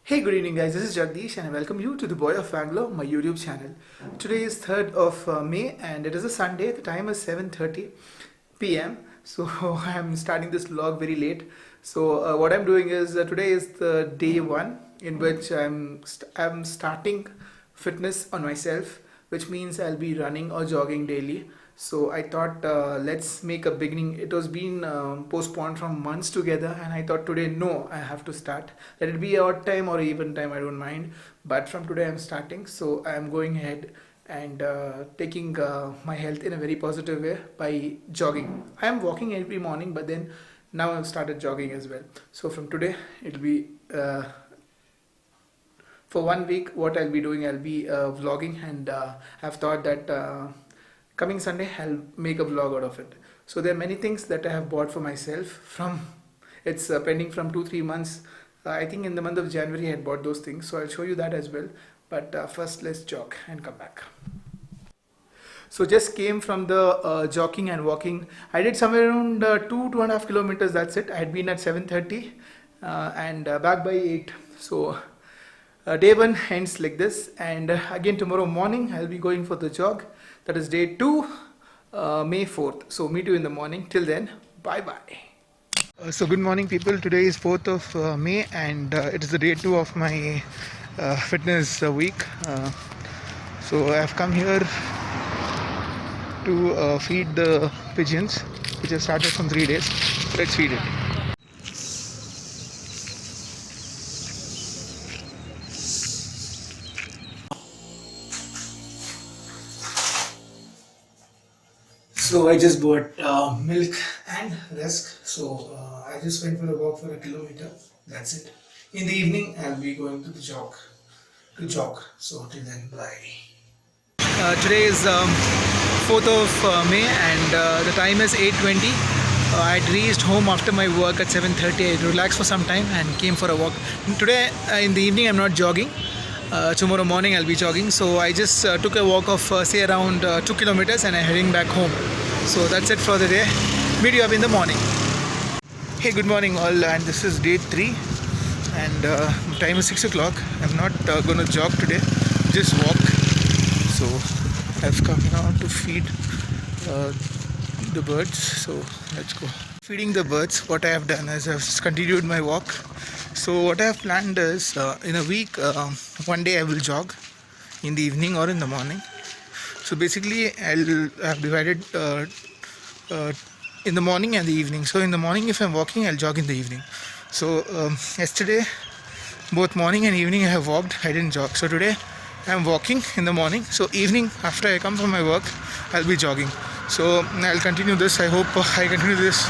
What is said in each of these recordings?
Hey, good evening, guys. This is Jagdish, and I welcome you to the Boy of Bangalore, my YouTube channel. Today is 3rd of May, and it is a Sunday. The time is 7:30 p.m. So I'm starting this vlog very late. So what I'm doing is today is the day one in which I'm starting fitness on myself, which means I'll be running or jogging daily. So I thought let's make a beginning. It was been postponed from months together, and I thought today no, I have to start. Let it be odd time or even time, I don't mind. But from today I'm starting. So I'm going ahead and taking my health in a very positive way by jogging. I am walking every morning, but then now I've started jogging as well. So from today it'll be. For 1 week, what I'll be doing, I'll be vlogging, and I've thought that coming Sunday I'll make a vlog out of it. So there are many things that I have bought for myself from it's pending from 2-3 months. I think in the month of January I had bought those things, so I'll show you that as well. But first let's jog and come back. So just came from the jogging and walking. I did somewhere around 2.5 kilometers. That's it. I had been at 7:30 and back by 8. So day one ends like this, and again tomorrow morning I'll be going for the jog. That is day 2, May 4th. So meet you in the morning. Till then, bye bye. So good morning, people. Today is 4th of May, and it is the day 2 of my fitness week. So I've come here to feed the pigeons, which have started from 3 days. Let's feed it. So I just bought milk and rusk. So I just went for a walk for a kilometer. That's it. In the evening, I'll be going to the jog. So till then, bye. Today is 4th of May, and the time is 8:20. I'd reached home after my work at 7:30. I relaxed for some time and came for a walk. Today in the evening, I'm not jogging. Tomorrow morning I'll be jogging, so I just took a walk of say around 2 kilometers, and I'm heading back home. So that's it for the day. Meet you up in the morning. Hey, good morning all, and this is day 3, and time is 6 o'clock. I'm not gonna jog today, just walk. So I've come now to feed the birds, so let's go. Feeding the birds, what I have done is I've continued my walk. So what I have planned is in a week, one day I will jog in the evening or in the morning. So basically I'll have divided in the morning and the evening. So in the morning, if I'm walking, I'll jog in the evening. So yesterday, both morning and evening I have walked, I didn't jog. So today I'm walking in the morning. So evening, after I come from my work, I'll be jogging. So I'll continue this. I hope I continue this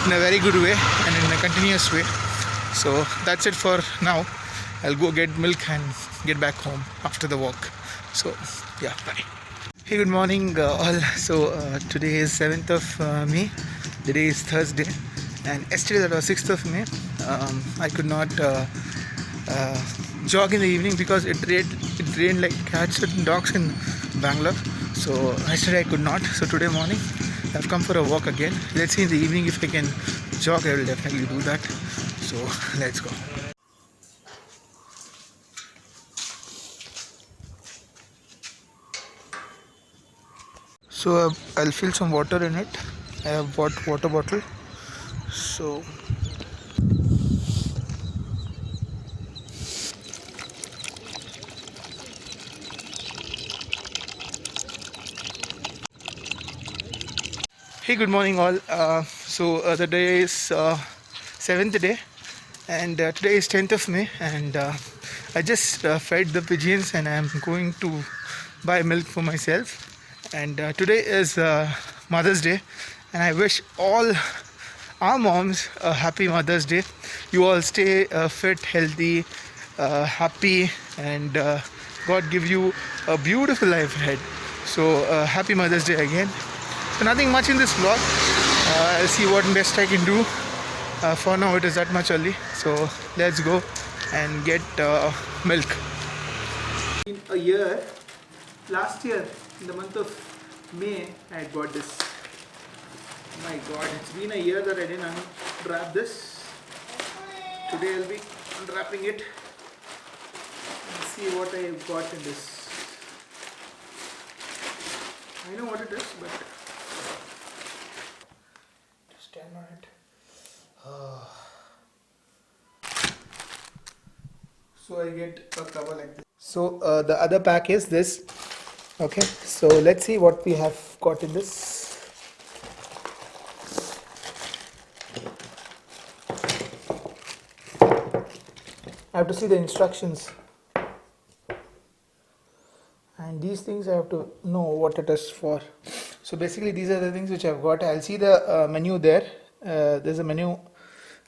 in a very good way and in a continuous way. So that's it for now. I'll go get milk and get back home after the walk. So yeah, bye. Hey, good morning all. So today is 7th of May. The day is Thursday, and yesterday, that was 6th of May, I could not jog in the evening because it rained like cats and dogs in Bangalore. So yesterday I could not. So today morning I've come for a walk again. Let's see in the evening if I can jog. I will definitely do that. So let's go. So I'll fill some water in it. I have bought water bottle. So hey, good morning all. The day is 7th day, and today is 10th of May, and I just fed the pigeons, and I'm going to buy milk for myself. And today is Mother's Day, and I wish all our moms a happy Mother's Day. You all stay fit, healthy, happy, and God give you a beautiful life ahead. So happy Mother's Day again. So nothing much in this vlog. I'll see what best I can do. For now it is that much early, so let's go and get milk. In a year, last year in the month of May, I had bought this. My God, it's been a year that I didn't unwrap this. Today I'll be unwrapping it. see what I got in this. I know what it is, but just stand on it. So I get a cover like this. So the other pack is this. Okay, so let's see what we have got in this. I have to see the instructions, and these things I have to know what it is for. So basically these are the things which I've got. I'll see the menu there. There's a menu.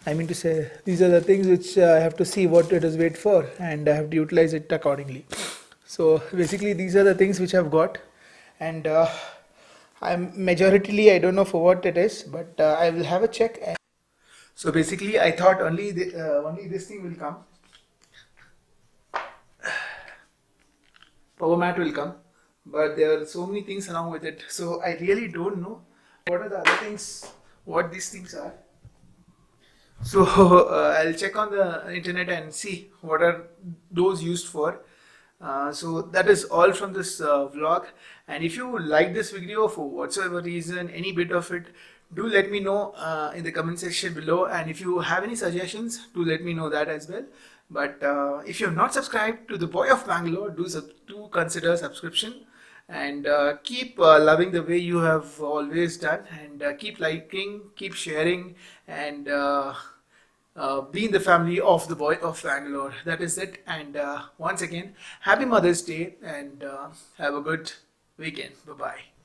I mean to say, these are the things which I have to see what it is made for, and I have to utilize it accordingly. So basically these are the things which I've got, and I'm majoritarily, I don't know for what it is, but I will have a check. So basically I thought only this thing will come. Power mat will come, but there are so many things along with it, so I really don't know what are the other things, what these things are. So I'll check on the internet and see what are those used for. So that is all from this vlog, and if you like this video for whatsoever reason, any bit of it, do let me know in the comment section below, and if you have any suggestions, do let me know that as well. But if you have not subscribed to the Boy of Bangalore, do consider subscription, and keep loving the way you have always done, and keep liking, keep sharing, and be in the family of the Boy of Bangalore. That is it, and once again, happy Mother's Day, and have a good weekend. Bye bye.